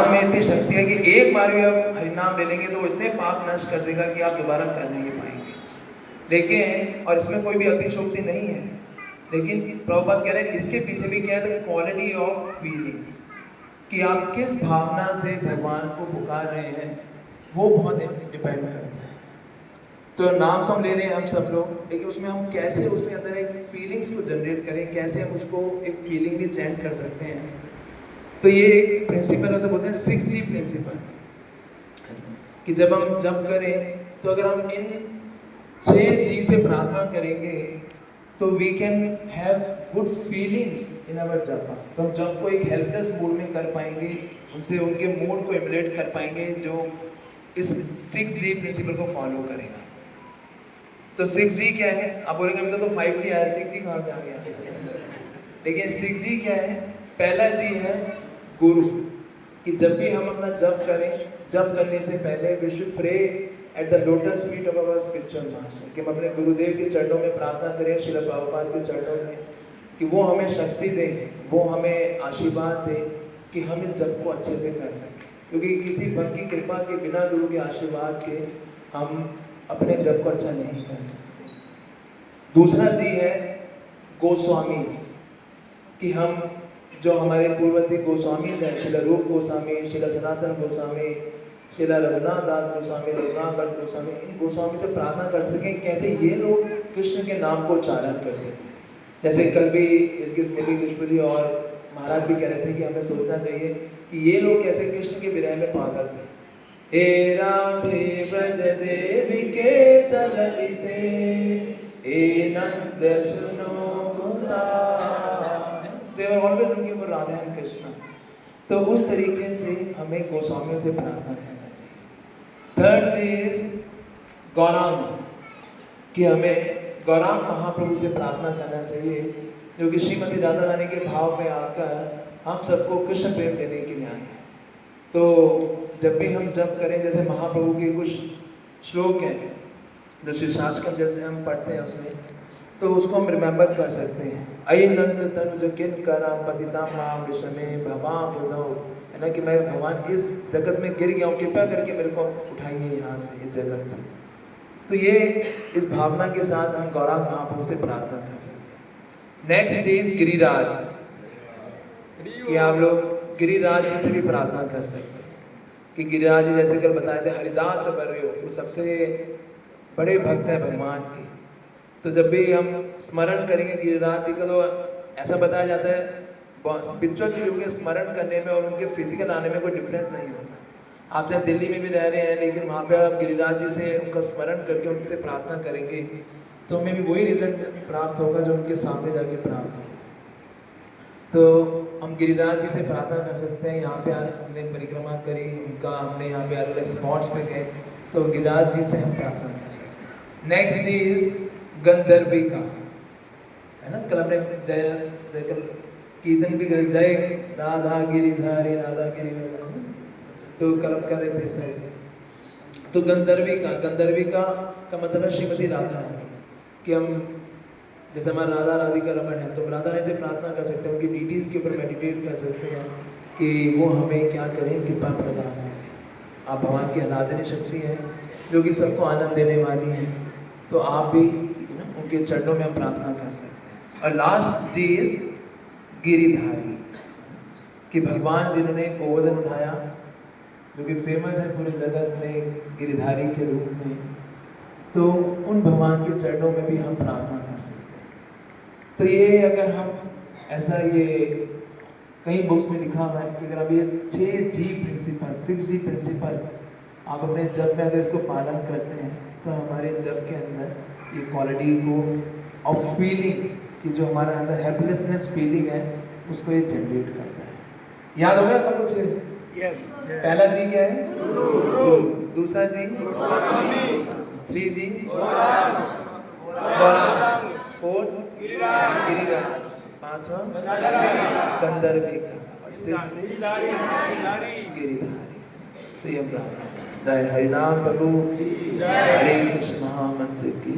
नाम में इतनी शक्ति है कि एक बार भी आप हरिनाम ले लेंगे तो वो इतने पाप नष्ट कर देगा कि आप दोबारा कर नहीं पाएंगे। लेकिन और इसमें कोई भी अतिशयोक्ति नहीं है, लेकिन प्रभुपाद कह रहे हैं इसके पीछे भी क्या है, द क्वालिटी ऑफ फीलिंग्स, कि आप किस भावना से भगवान को पुकार रहे हैं वो बहुत डिपेंड करता है। तो नाम तो हम ले रहे हैं हम सब लोग, लेकिन उसमें हम कैसे उसके अंदर एक फीलिंग्स को जनरेट करें, कैसे हम उसको एक फीलिंग भी चेंज कर सकते हैं। तो ये एक प्रिंसिपल उसे बोलते हैं 6G प्रिंसिपल, कि जब हम जप करें तो अगर हम इन 6G से प्रार्थना करेंगे तो we can have good feelings in our jap. तो हम जप को एक हेल्पलेस मूड में कर पाएंगे, उनसे उनके मूड को इमुलेट कर पाएंगे जो इस 6G प्रिंसिपल को फॉलो करेगा। तो 6G क्या है? आप बोलेंगे अभी तो 5G आया, 6G कहाँ से आ गया? लेकिन 6G क्या है? पहला G है गुरु, कि जब भी हम अपना जप करें, जप करने से पहले we should pray at the lotus feet of our spiritual master, कि हम अपने गुरुदेव के चरणों में प्रार्थना करें, श्रील प्रभुपाद के चरणों में, कि वो हमें शक्ति दें, वो हमें आशीर्वाद दें कि हम इस जप को अच्छे से कर सकें। क्योंकि किसी भक्त की कृपा के बिना, गुरु के आशीर्वाद के, हम अपने जप को अच्छा नहीं कर सकते। दूसरा जी है गोस्वामी, कि हम जो हमारे पूर्ववर्ती गोस्वामी हैं, श्रील रूप गोस्वामी, श्रील सनातन गोस्वामी, श्रील रघुनाथ दास गोस्वामी, रघुनाथ भट्ट गोस्वामी, इन गोस्वामी से प्रार्थना कर सकें कैसे ये लोग कृष्ण के नाम को उच्चारण करते हैं। जैसे कल भी इसकी स्मृति पुष्प जी और महाराज भी कह रहे थे कि हमें सोचना चाहिए कि ये लोग कैसे कृष्ण के विरह में पागल थे। हे राधे व्रज देवी के चलते, हे नंद सुनो गुना, they were always looking for Radha and Krishna। तो उस तरीके से हमें गोस्वामियों से प्रार्थना करना चाहिए। थर्ड चीज गौरांग, कि हमें गौरांग महाप्रभु से प्रार्थना करना चाहिए, जो कि श्रीमती राधा रानी के भाव में आकर हम सबको कृष्ण प्रेम देने के लिए आए हैं। तो जब भी हम जप करें, जैसे महाप्रभु के कुछ श्लोक हैं जो शिशाष्टकम जैसे हम पढ़ते हैं उसमें, तो उसको हम रिमेंबर कर सकते हैं। अयि नंद तनु जो किन करा पतिता मां विषमे भवा बुधो, है ना, कि मैं भगवान इस जगत में गिर गया हूँ, कृपया करके मेरे को उठाइए यहाँ से, इस जगत से। तो ये इस भावना के साथ हम गौरांग महाप्रभु से प्रार्थना कर सकते हैं। नेक्स्ट चीज गिरिराज, कि आप लोग गिरिराज जी से भी प्रार्थना कर सकते हैं, कि गिरिराज जी जैसे कल बताए थे हरिदास बर्यो, वो सबसे बड़े भक्त हैं भगवान के। तो जब भी हम स्मरण करेंगे गिरिराज जी का, तो ऐसा बताया जाता है स्पिरिचुअल चीजों के स्मरण करने में और उनके फिजिकल आने में कोई डिफरेंस नहीं होता। आप चाहे दिल्ली में भी रह रहे हैं, लेकिन वहाँ पे आप गिरिराज जी से उनका स्मरण करके उनसे प्रार्थना करेंगे तो हमें भी वही रिजल्ट प्राप्त होगा जो उनके सामने जाके प्राप्त होगा। तो हम गिरिराज जी से प्रार्थना कर सकते हैं। यहाँ पे हमने परिक्रमा करी, उनका हमने यहाँ पे अलग अलग स्पॉट्स पे गए, तो गिरिराज जी से हम प्रार्थना कर सकते हैं। नेक्स्ट चीज गंधर्विका, है ना, कल हमने जय कीर्तन भी करे, जय राधा गिरिधारी राधा गिरिधारी, तो कल हम कर रहे थे इस तरह से। तो गंधर्विका, गंधर्विका का मतलब है श्रीमती राधा रानी, कि हम जैसे हमारा राधा राधिका रमन है, तो राधा रानी से प्रार्थना कर सकते हैं, उनकी डीटीज के ऊपर मेडिटेट कर सकते हैं कि वो हमें क्या करें, कृपा प्रदान करें। आप भगवान की अनादरणीय शक्ति है जो कि सबको आनंद देने वाली है, तो आप भी उनके चरणों में हम प्रार्थना कर सकते हैं। और लास्ट चीज गिरिधारी, कि भगवान जिन्होंने गोवर्धन उठाया, जो कि फेमस है पूरे जगत में गिरिधारी के रूप में, तो उन भगवान के चरणों में भी हम प्रार्थना कर सकते हैं। तो ये अगर हम ऐसा, ये कई बुक्स में लिखा हुआ है कि अगर आप ये 6G प्रिंसिपल, 6G प्रिंसिपल आप अपने जप में अगर इसको पालन करते हैं, तो हमारे जप के अंदर ये क्वालिटी को ऑफ फीलिंग, कि जो हमारे अंदर हैप्पीनेस फीलिंग है, उसको ये जनरेट करता है। याद हो गया सब कुछ? यस। पहला जी क्या है? दूसरा जी 3G गौरांग, 4 गिरिराज, 5वां गंधर्विका, और 6 गिरिधारी। तो ये प्रार्थना। जय हरिनाम प्रभु, हरे कृष्ण महामंत्र की।